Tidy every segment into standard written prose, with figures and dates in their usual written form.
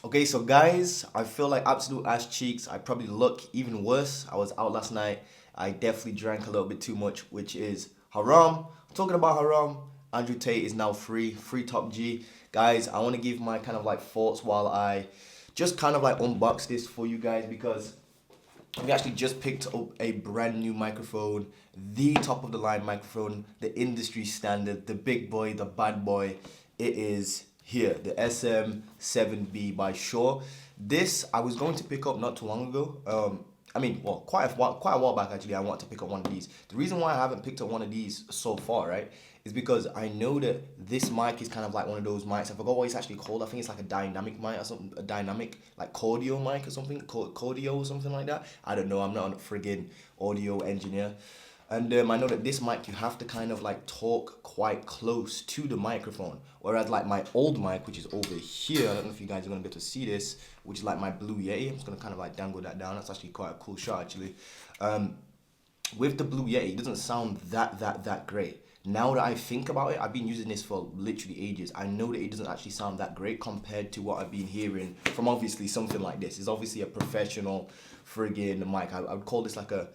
Okay, so guys, I feel like absolute ass cheeks. I probably look even worse. I was out last night. I definitely drank a little bit too much, which is haram. Talking about haram, Andrew Tate is now free top G. Guys, I want to give my kind of like thoughts while I just kind of like unbox this for you guys because we actually just picked up a brand new microphone, the top of the line microphone, the industry standard, the big boy, the bad boy. It is here, the SM7B by Shure. This I was going to pick up not too long ago. Well, quite a while back actually. I want to pick up one of these. The reason why I haven't picked up one of these so far, right, is because I know that this mic is kind of like one of those mics. I forgot what it's actually called. I think it's like a dynamic mic or something, a dynamic like cordio mic or something, cordio or something like that. I don't know. I'm not a friggin' audio engineer. And I know that this mic, you have to kind of like talk quite close to the microphone. Whereas like my old mic, which is over here, I don't know if you guys are going to be able to see this, which is like my Blue Yeti. I'm just going to kind of like dangle that down. That's actually quite a cool shot actually. With the Blue Yeti, it doesn't sound that great. Now that I think about it, I've been using this for literally ages. I know that it doesn't actually sound that great compared to what I've been hearing from obviously something like this. It's obviously a professional friggin' mic. I would call this like a,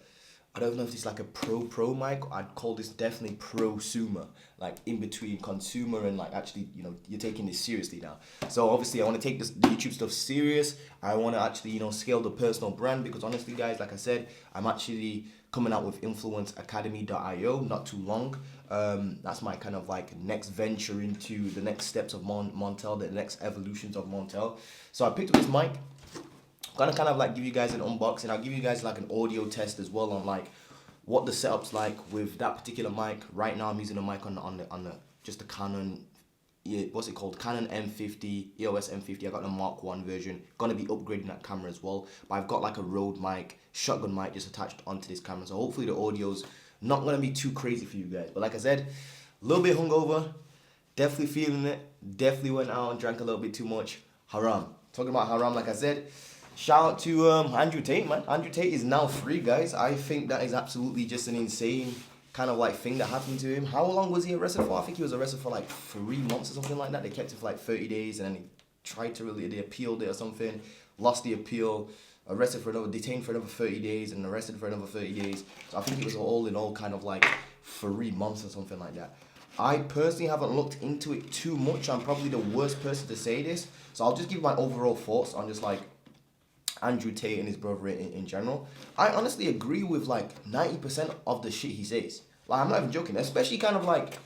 I don't know if it's like a pro mic. I'd call this definitely prosumer, like in between consumer and like actually, you know, you're taking this seriously now. So obviously I want to take this the YouTube stuff serious. I want to actually, you know, scale the personal brand because honestly guys, like I said, I'm actually coming out with influenceacademy.io not too long. That's my kind of like next venture into the next steps of Montel, the next evolutions of Montel. So I picked up this mic. Gonna kind of like give you guys an unboxing. I'll give you guys like an audio test as well on like what the setup's like with that particular mic. Right now I'm using a mic on the just the Canon, what's it called? Canon M50, EOS M50. I got the Mark 1 version. Gonna be upgrading that camera as well. But I've got like a Rode mic, shotgun mic just attached onto this camera. So hopefully the audio's not gonna be too crazy for you guys. But like I said, a little bit hungover, definitely feeling it. Definitely went out and drank a little bit too much. Haram. Talking about haram, like I said. Shout out to Andrew Tate, man. Andrew Tate is now free, guys. I think that is absolutely just an insane kind of like thing that happened to him. How long was he arrested for? I think he was arrested for like 3 months or something like that. They kept it for like 30 days and then they appealed it or something, lost the appeal, detained for another 30 days and arrested for another 30 days. So I think it was all in all kind of like 3 months or something like that. I personally haven't looked into it too much. I'm probably the worst person to say this. So I'll just give my overall thoughts on just like Andrew Tate and his brother in general. I honestly agree with like 90% of the shit he says. Like, I'm not even joking, especially kind of like,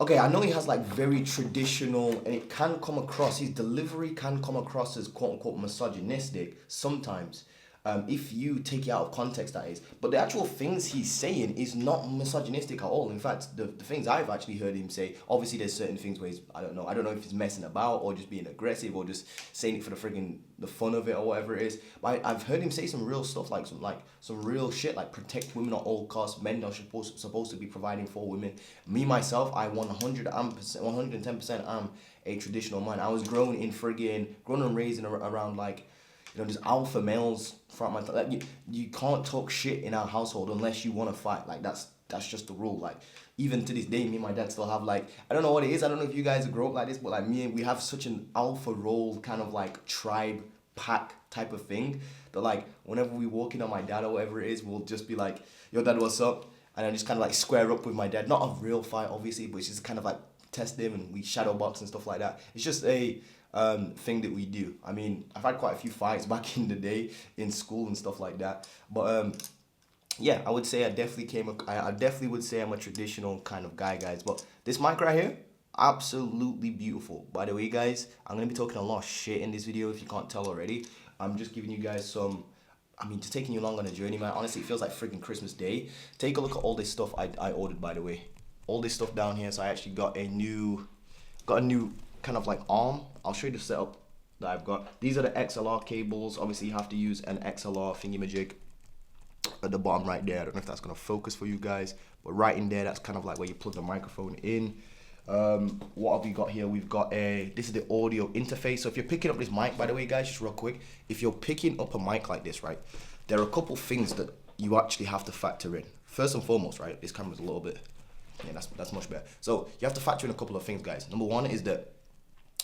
okay, I know he has like very traditional and it can come across, his delivery can come across as quote unquote misogynistic sometimes. If you take it out of context, that is. But the actual things he's saying is not misogynistic at all. In fact, the things I've actually heard him say, obviously there's certain things where he's, I don't know if he's messing about or just being aggressive or just saying it for the fun of it or whatever it is. But I've heard him say some real stuff, like some real shit, like protect women at all costs. Men are supposed to be providing for women. Me, myself, I 110% am a traditional man. I was grown and raised around like, you know, just alpha males from my like you can't talk shit in our household unless you want to fight. Like that's just the rule. Like even to this day, me and my dad still have like, I don't know what it is. I don't know if you guys grow up like this, but like me and we have such an alpha role kind of like tribe pack type of thing that like whenever we walk in on my dad or whatever it is, we'll just be like, yo dad, what's up? And I just kind of like square up with my dad. Not a real fight obviously, but it's just kind of like test him and we shadow box and stuff like that. It's just a thing that we do. I mean, I've had quite a few fights back in the day in school and stuff like that. But yeah, I would say I definitely would say I'm a traditional kind of guy, guys. But this mic right here, absolutely beautiful. By the way, guys, I'm gonna be talking a lot of shit in this video if you can't tell already. I'm just giving you guys some, just taking you along on a journey, man. Honestly, it feels like freaking Christmas Day. Take a look at all this stuff I ordered, by the way. All this stuff down here. So I actually got a new kind of like arm. I'll show you the setup that I've got. These are the XLR cables. Obviously you have to use an XLR thingamajig at the bottom right there. I don't know if that's gonna focus for you guys, but right in there, that's kind of like where you plug the microphone in. What have we got here? We've got this is the audio interface. So if you're picking up this mic, by the way guys, just real quick, if you're picking up a mic like this, right, there are a couple things that you actually have to factor in. First and foremost, right, this camera's a little bit, yeah, that's much better. So you have to factor in a couple of things, guys. Number one is that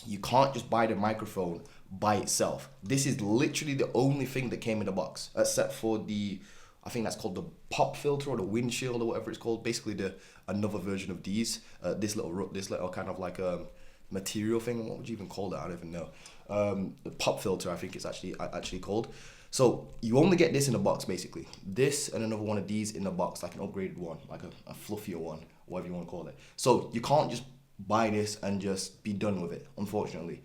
you can't just buy the microphone, by itself. This is literally the only thing that came in the box, except for the, I think that's called the pop filter or the windshield or whatever it's called. Basically another version of these. This little kind of like material thing. What would you even call that? I don't even know. The pop filter, I think it's actually called. So you only get this in a box, basically. This and another one of these in the box, like an upgraded one, like a fluffier one, whatever you want to call it. So you can't just buy this and just be done with it, unfortunately.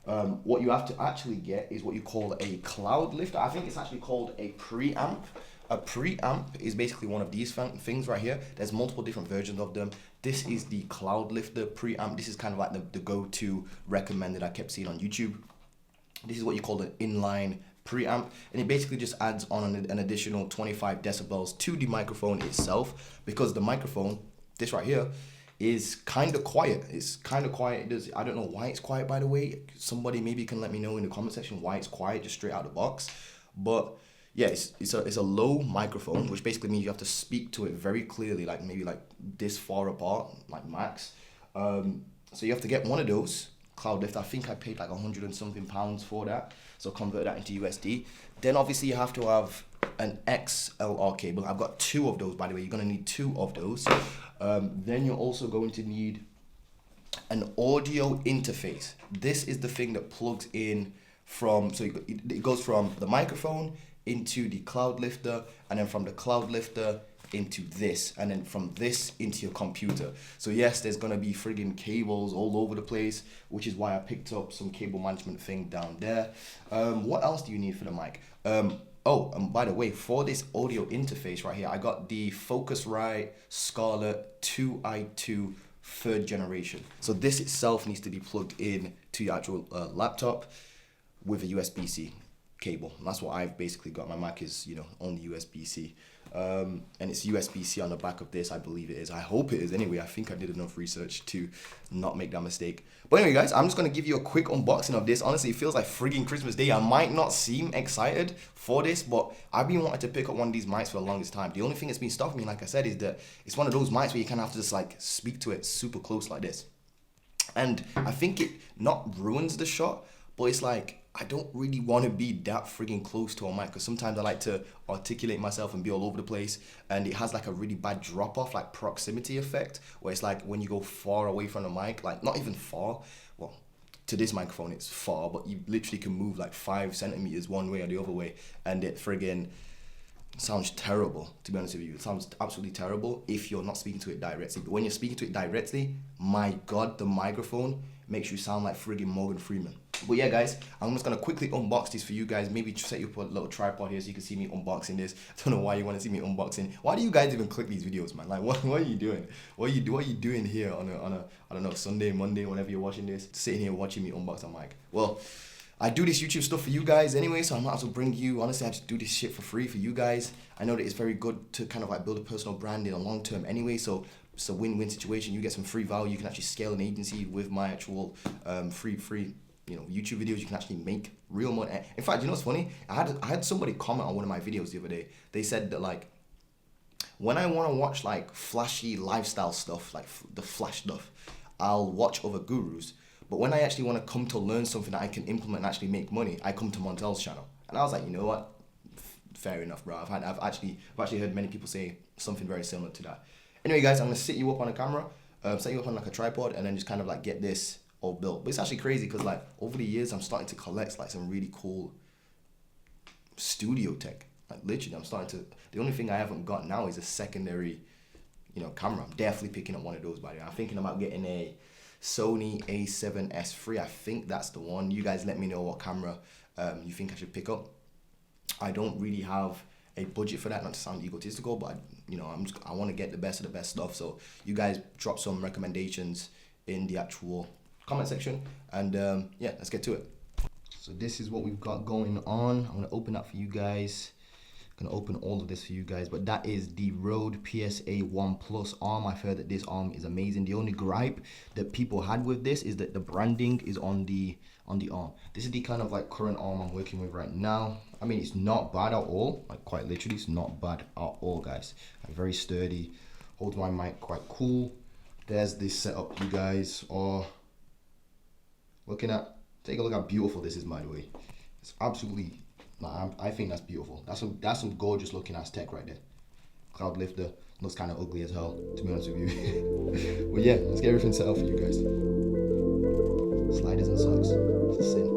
What you have to actually get is what you call a cloud lifter. I think it's actually called a preamp. A preamp is basically one of these things right here. There's multiple different versions of them. This is the cloud lifter preamp. This is kind of like the go-to recommended I kept seeing on YouTube. This is what you call an inline preamp, and it basically just adds on an additional 25 decibels to the microphone itself, because the microphone, this right here, is kind of quiet. It's kind of quiet. I don't know why it's quiet, by the way. Somebody maybe can let me know in the comment section why it's quiet just straight out of the box. But yeah, it's a low microphone, which basically means you have to speak to it very clearly, like maybe like this far apart, like max. So you have to get one of those cloud lift. I think I paid like 100 and something pounds for that, so convert that into USD. Then obviously you have to have an XLR cable. I've got 2 of those, by the way. You're gonna need 2 of those. Then you're also going to need an audio interface. This is the thing that plugs in from, so it goes from the microphone into the cloud lifter, and then from the cloud lifter into this, and then from this into your computer. So yes, there's gonna be friggin' cables all over the place, which is why I picked up some cable management thing down there. What else do you need for the mic? Oh, and by the way, for this audio interface right here, I got the Focusrite Scarlett 2i2 3rd generation. So this itself needs to be plugged in to your actual laptop with a USB-C cable. And that's what I've basically got. My Mac is, only USB-C. And it's USB-C on the back of this, I believe it is. I hope it is anyway. I think I did enough research to not make that mistake. But anyway, guys, I'm just going to give you a quick unboxing of this. Honestly, it feels like frigging Christmas Day. I might not seem excited for this, but I've been wanting to pick up one of these mics for the longest time. The only thing that's been stopping me, like I said, is that it's one of those mics where you kind of have to just like speak to it super close like this. And I think it not ruins the shot, but it's like, I don't really want to be that frigging close to a mic, because sometimes I like to articulate myself and be all over the place, and it has like a really bad drop off, like proximity effect, where it's like when you go far away from the mic, like not even far, well, to this microphone it's far, but you literally can move like 5 centimeters one way or the other way, and it friggin' sounds terrible, to be honest with you. It sounds absolutely terrible if you're not speaking to it directly. But when you're speaking to it directly, my God, the microphone makes you sound like friggin' Morgan Freeman. But yeah, guys, I'm just gonna quickly unbox this for you guys. Maybe set you up a little tripod here so you can see me unboxing this. I don't know why you want to see me unboxing. Why do you guys even click these videos, man? Like, what are you doing? What are you doing here on a I don't know, Sunday, Monday, whenever you're watching this, sitting here watching me unbox a mic? Well, I do this YouTube stuff for you guys anyway, so I might as well bring you, honestly, I just do this shit for free for you guys. I know that it's very good to kind of like build a personal brand in a long term anyway, so it's a win-win situation. You get some free value. You can actually scale an agency with my actual free YouTube videos. You can actually make real money. In fact, what's funny? I had somebody comment on one of my videos the other day. They said that like, when I want to watch like flashy lifestyle stuff, like the flash stuff, I'll watch other gurus. But when I actually want to come to learn something that I can implement and actually make money, I come to Montel's channel. And I was like, you know what? Fair enough, bro. I've actually heard many people say something very similar to that. Anyway, guys, I'm gonna sit you up on a camera, set you up on like a tripod, and then just kind of like get this all built. But it's actually crazy because like over the years, I'm starting to collect like some really cool studio tech. Like literally, I'm starting to. The only thing I haven't got now is a secondary, camera. I'm definitely picking up one of those, by the way. I'm thinking about getting a Sony A7S III. I think that's the one. You guys let me know what camera you think I should pick up. I don't really have a budget for that, not to sound egotistical, but I want to get the best of the best stuff. So you guys drop some recommendations in the actual comment section, and yeah, let's get to it. So this is what we've got going on. I'm gonna open that for you guys. I'm gonna open all of this for you guys, but that is the Rode PSA 1 Plus arm. I've heard that this arm is amazing. The only gripe that people had with this is that the branding is on the arm. This is the kind of like current arm I'm working with right now. I mean, it's not bad at all. Like quite literally, it's not bad at all, guys. Like, very sturdy, holds my mic quite cool. There's this setup you guys are looking at. Take a look how beautiful this is, by the way. It's absolutely, nah, I think that's beautiful. That's some gorgeous looking ass tech right there. Cloud lifter looks kind of ugly as hell, to be honest with you. But yeah, let's get everything set up for you guys. Sliders and socks, it's a sin.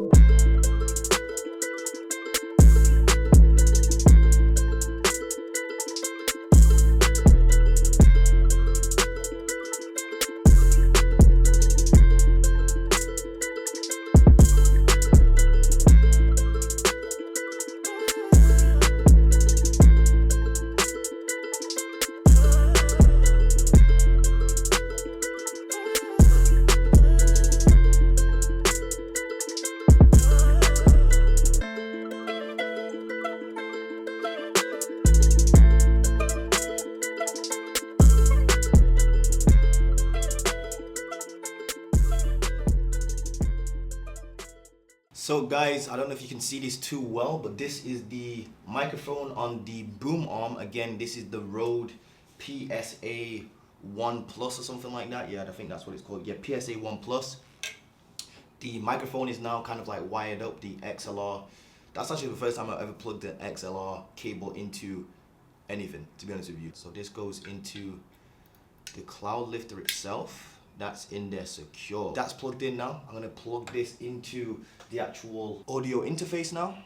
So guys, I don't know if you can see this too well, but this is the microphone on the boom arm. Again, this is the Rode PSA 1 Plus or something like that. Yeah, I think that's what it's called. Yeah, PSA 1 Plus. The microphone is now kind of like wired up, the XLR. That's actually the first time I've ever plugged an XLR cable into anything, to be honest with you. So this goes into the cloud lifter itself. That's in there secure. That's plugged in now. I'm gonna plug this into the actual audio interface now.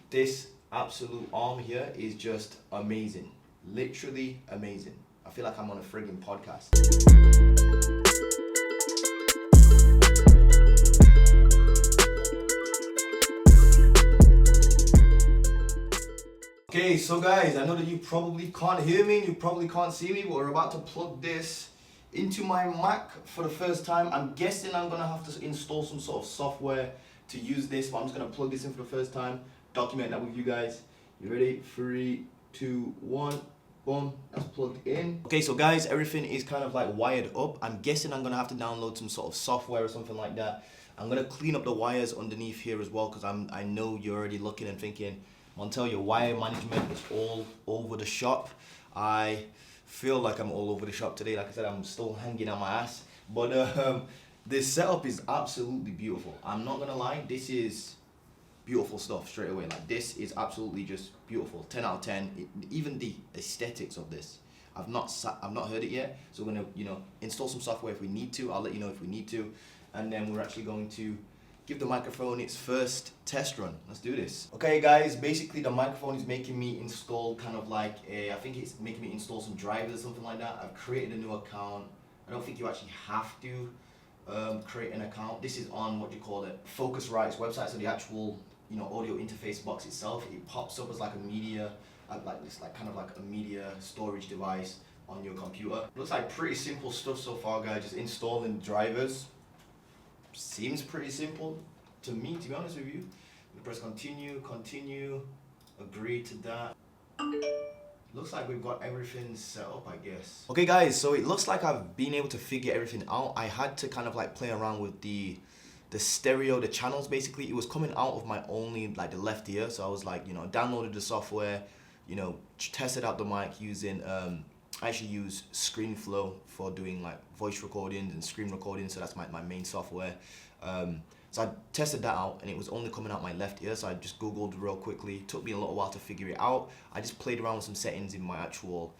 This absolute arm here is just amazing. Literally amazing. I feel like I'm on a friggin' podcast. Okay, so guys, I know that you probably can't hear me, you probably can't see me, but we're about to plug this into my Mac for the first time. I'm guessing I'm gonna have to install some sort of software to use this, but I'm just gonna plug this in for the first time, document that with you guys. You ready? 3, 2, 1, boom, that's plugged in. Okay, so guys, everything is kind of like wired up. I'm guessing I'm gonna have to download some sort of software or something like that. I'm gonna clean up the wires underneath here as well, because I know you're already looking and thinking, Montel, your wire management is all over the shop. I feel like I'm all over the shop today. Like I said, I'm still hanging on my ass, but this setup is absolutely beautiful. I'm not gonna lie, this is beautiful stuff straight away. Like, this is absolutely just beautiful. 10 out of 10. Even the aesthetics of this, I've not heard it yet, so we're gonna install some software if we need to. I'll let you know if we need to, and then we're actually going to give the microphone its first test run. Let's do this. Okay guys, basically the microphone is making me install kind of like I think it's making me install some drivers or something like that. I've created a new account. I don't think you actually have to create an account. This is on what you call it, Focusrite's website. So the actual audio interface box itself, it pops up as like a media, kind of like a media storage device on your computer. Looks like pretty simple stuff so far, guys. Just installing drivers. Seems pretty simple to me, to be honest with you. We press continue, agree to that. Looks like we've got everything set up, I guess. Okay guys, so it looks like I've been able to figure everything out. I had to kind of like play around with the stereo, the channels basically. It was coming out of my only, like the left ear. So I was like, downloaded the software, tested out the mic using, I actually use ScreenFlow for doing like voice recordings and screen recordings, so that's my main software. So I tested that out and it was only coming out my left ear, so I just Googled real quickly. It took me a little while to figure it out. I just played around with some settings in my actual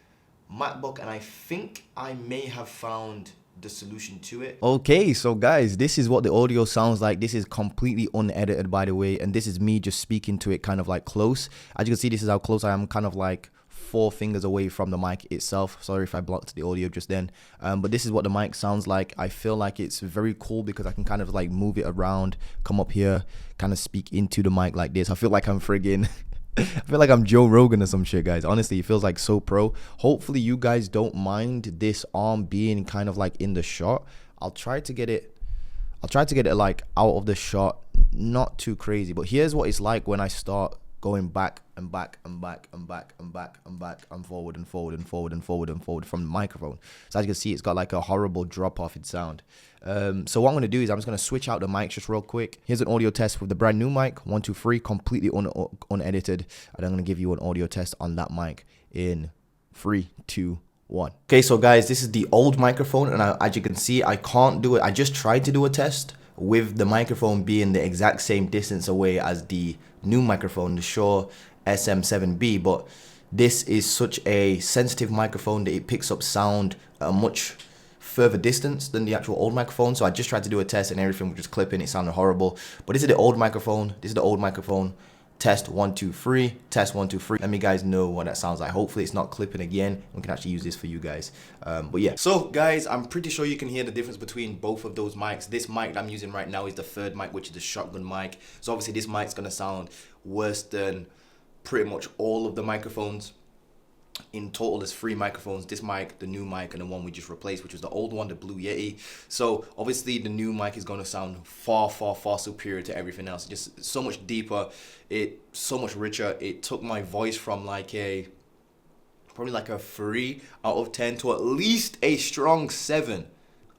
MacBook and I think I may have found the solution to it. Okay, so guys, this is what the audio sounds like. This is completely unedited, by the way, and this is me just speaking to it kind of like close. As you can see, this is how close I am, kind of like 4 fingers away from the mic itself. Sorry if I blocked the audio just then, but this is what the mic sounds like. I feel like it's very cool because I can kind of like move it around, come up here, kind of speak into the mic like this. I feel like I'm friggin' I feel like I'm Joe Rogan or some shit, guys. Honestly, it feels like so pro. Hopefully you guys don't mind this arm being kind of like in the shot. I'll try to get it like out of the shot, not too crazy. But here's what it's like when I start going back and back and back and back and back and back and forward and forward and forward and forward and forward from the microphone. So as you can see, it's got like a horrible drop off in sound. So what I'm going to do is I'm just going to switch out the mics just real quick. Here's an audio test with the brand new mic, 1, 2, 3, completely unedited. And I'm going to give you an audio test on that mic in 3, 2, 1. Okay, so guys, this is the old microphone, and as you can see, I can't do it. I just tried to do a test with the microphone being the exact same distance away as the new microphone, the Shure SM7B, but this is such a sensitive microphone that it picks up sound at a much further distance than the actual old microphone. So I just tried to do a test and everything was just clipping. It sounded horrible. But this is the old microphone. This is the old microphone. Test 1 2 3. Test 1 2 3. Let me guys know what that sounds like. Hopefully it's not clipping again. We can actually use this for you guys. But yeah. So guys, I'm pretty sure you can hear the difference between both of those mics. This mic that I'm using right now is the third mic, which is the shotgun mic. So obviously this mic's gonna sound worse than pretty much all of the microphones. In total, there's 3 microphones: this mic, the new mic, and the one we just replaced, which was the old one, the Blue Yeti. So obviously the new mic is going to sound far superior to everything else. Just so much deeper, it's so much richer. It took my voice from probably like a 3 out of 10 to at least a strong 7,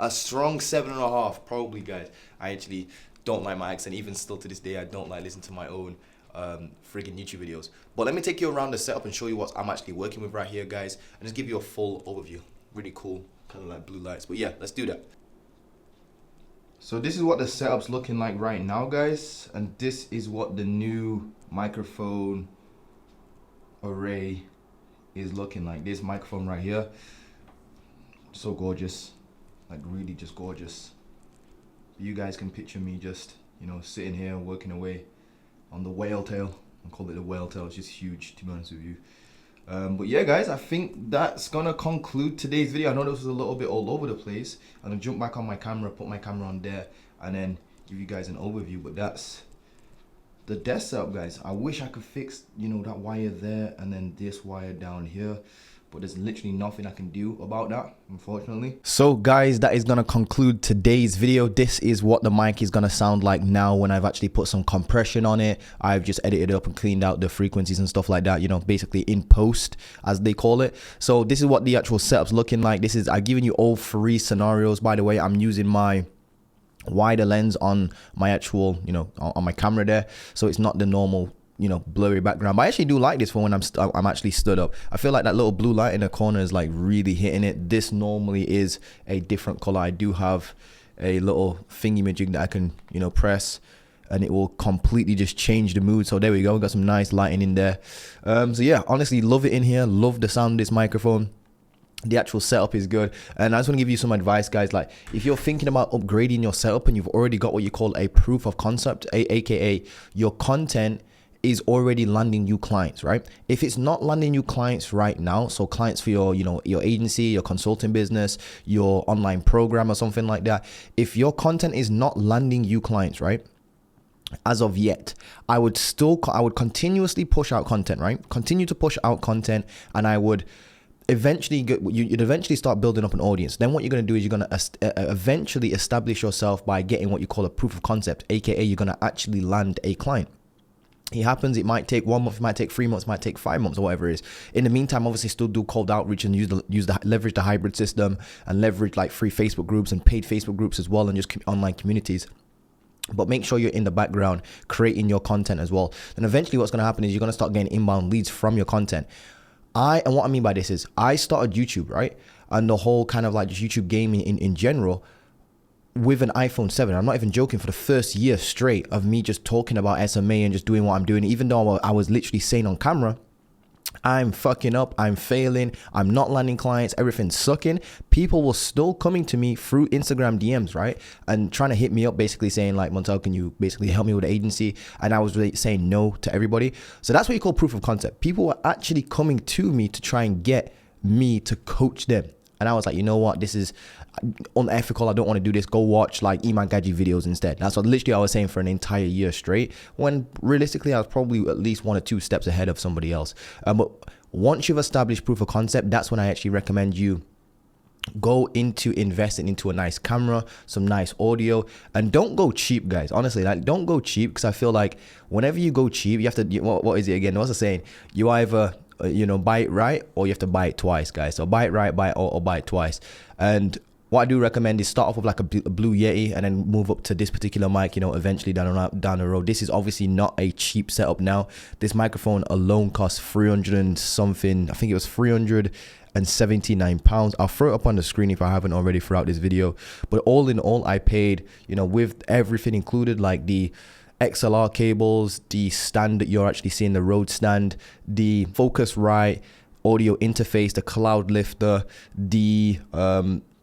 a strong 7.5 probably, guys. I actually don't like my accent. Even still to this day, I don't like listening to my own friggin' YouTube videos. But let me take you around the setup and show you what I'm actually working with right here, guys, and just give you a full overview. Really cool, kind of like blue lights. But yeah, let's do that. So this is what the setup's looking like right now, guys, and this is what the new microphone array is looking like. This microphone right here, so gorgeous, like really just gorgeous. You guys can picture me just, you know, sitting here working away on the whale tail. I call it the whale tail. It's just huge, to be honest with you. But yeah, guys, I think that's gonna conclude today's video. I know this was a little bit all over the place. I'm gonna jump back on my camera, put my camera on there, and then give you guys an overview. But that's the desk setup, guys. I wish I could fix, you know, that wire there and then this wire down here, but there's literally nothing I can do about that, unfortunately. So guys, that is gonna conclude today's video. This is what the mic is gonna sound like now when I've actually put some compression on it. I've just edited up and cleaned out the frequencies and stuff like that, you know, basically in post, as they call it. So this is what the actual setup's looking like. This is, I've given you all 3 scenarios. By the way, I'm using my wider lens on my actual, you know, on my camera there, so it's not the normal, you know, blurry background. But I actually do like this for when I'm actually stood up. I feel like that little blue light in the corner is like really hitting it. This normally is a different color. I do have a little thingy magic that I can, you know, press and it will completely just change the mood. So there we go, we got some nice lighting in there. So yeah, honestly love it in here, love the sound of this microphone. The actual setup is good, and I just want to give you some advice, guys. Like, if you're thinking about upgrading your setup and you've already got what you call a proof of concept, aka your content is already landing new clients, right? If it's not landing new clients right now, so clients for your, you know, your agency, your consulting business, your online program or something like that, if your content is not landing you clients, right, as of yet, I would continuously push out content, right? Continue to push out content, and I would eventually you'd eventually start building up an audience. Then what you're going to do is you're going to eventually establish yourself by getting what you call a proof of concept, aka you're going to actually land a client. It happens, it might take 1 month, it might take 3 months, it might take 5 months, or whatever it is. In the meantime, obviously still do cold outreach and leverage the hybrid system, and leverage like free Facebook groups and paid Facebook groups as well, and just online communities. But make sure you're in the background creating your content as well. Then eventually what's going to happen is you're going to start getting inbound leads from your content. And what I mean by this is I started YouTube, right? And the whole kind of like just YouTube gaming in general with an iPhone 7. I'm not even joking, for the first year straight of me just talking about SMA and just doing what I'm doing, even though I was literally saying on camera, I'm fucking up, I'm failing, I'm not landing clients, everything's sucking. People were still coming to me through Instagram DMs, right? And trying to hit me up, basically saying like, Montel, can you basically help me with the agency? And I was really saying no to everybody. So that's what you call proof of concept. People were actually coming to me to try and get me to coach them. And I was like, you know what, this is unethical, I don't want to do this. Go watch like Iman Gaji videos instead. That's what literally I was saying for an entire year straight, when realistically I was probably at least 1 or 2 steps ahead of somebody else. But once you've established proof of concept, that's when I actually recommend you go into investing into a nice camera, some nice audio, and don't go cheap, guys. Honestly, like, don't go cheap, because I feel like whenever you go cheap, you have to, what is it again? What's the saying? You either buy it right, or you have to buy it twice, guys. So buy it right, or buy it twice. And what I do recommend is start off with like a Blue Yeti and then move up to this particular mic, you know, eventually down the road. This is obviously not a cheap setup now. This microphone alone costs 300 and something. I think it was 379 pounds. I'll throw it up on the screen if I haven't already throughout this video. But all in all, I paid, you know, with everything included, like the XLR cables, the stand that you're actually seeing, the Rode stand, the Focusrite audio interface, the cloud lifter, the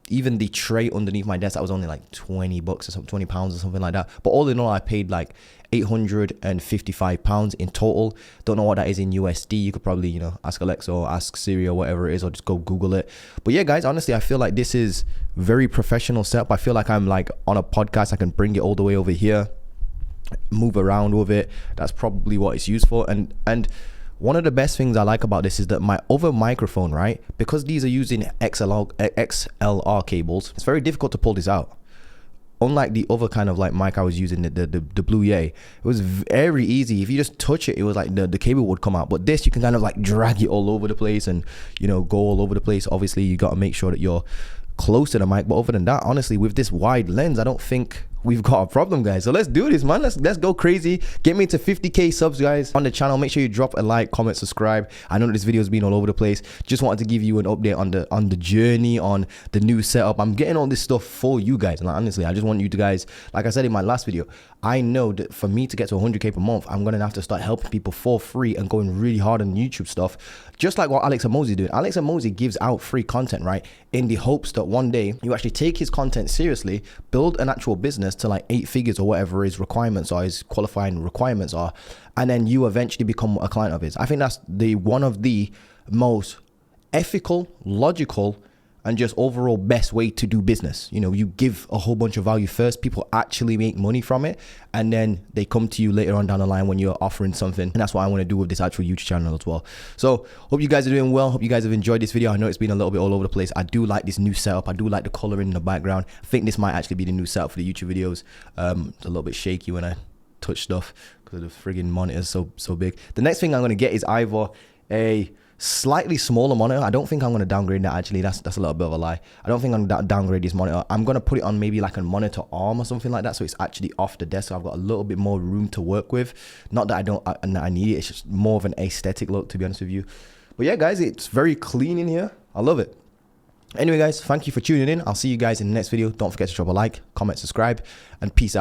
even the tray underneath my desk, that was only like 20 bucks or something, 20 pounds or something like that. But all in all, I paid like 855 pounds in total. Don't know what that is in USD. You could probably, you know, ask Alexa or ask Siri or whatever it is, or just go Google it. But yeah, guys, honestly, I feel like this is very professional setup. I feel like I'm like on a podcast. I can bring it all the way over here, move around with it. That's probably what it's used for. And one of the best things I like about this is that my other microphone, right, because these are using XLR cables, it's very difficult to pull this out. Unlike the other kind of like mic I was using, the Blue Yeti, it was very easy. If you just touch it, it was like the cable would come out. But this, you can kind of like drag it all over the place and, you know, go all over the place. Obviously, you got to make sure that you're close to the mic. But other than that, honestly, with this wide lens, I don't think we've got a problem, guys. So let's do this, man. Let's go crazy. Get me to 50k subs, guys, on the channel. Make sure you drop a like, comment, subscribe. I know that this video has been all over the place. Just wanted to give you an update on the journey, on the new setup. I'm getting all this stuff for you guys, and honestly, I just want you to guys, like I said in my last video, I know that for me to get to 100k per month, I'm gonna have to start helping people for free and going really hard on YouTube stuff, just like what Alex Hormozi doing. Alex Hormozi gives out free content, right, in the hopes that one day you actually take his content seriously, build an actual business to like 8 figures or whatever his requirements are, his qualifying requirements are, and then you eventually become a client of his. I think that's the one of the most ethical, logical, and just overall best way to do business. You know, you give a whole bunch of value first, people actually make money from it, and then they come to you later on down the line when you're offering something. And that's what I want to do with this actual YouTube channel as well. So hope you guys are doing well. Hope you guys have enjoyed this video. I know it's been a little bit all over the place. I do like this new setup. I do like the coloring in the background. I think this might actually be the new setup for the YouTube videos. It's a little bit shaky when I touch stuff because the friggin' monitor is so big. The next thing I'm going to get is either a slightly smaller monitor. I don't think I'm going to downgrade that, actually. That's a little bit of a lie. I don't think I'm going to downgrade this monitor. I'm going to put it on maybe like a monitor arm or something like that, so it's actually off the desk, so I've got a little bit more room to work with. Not that I need it. It's just more of an aesthetic look, to be honest with you. But yeah, guys, it's very clean in here. I love it. Anyway, guys, thank you for tuning in. I'll see you guys in the next video. Don't forget to drop a like, comment, subscribe, and peace out.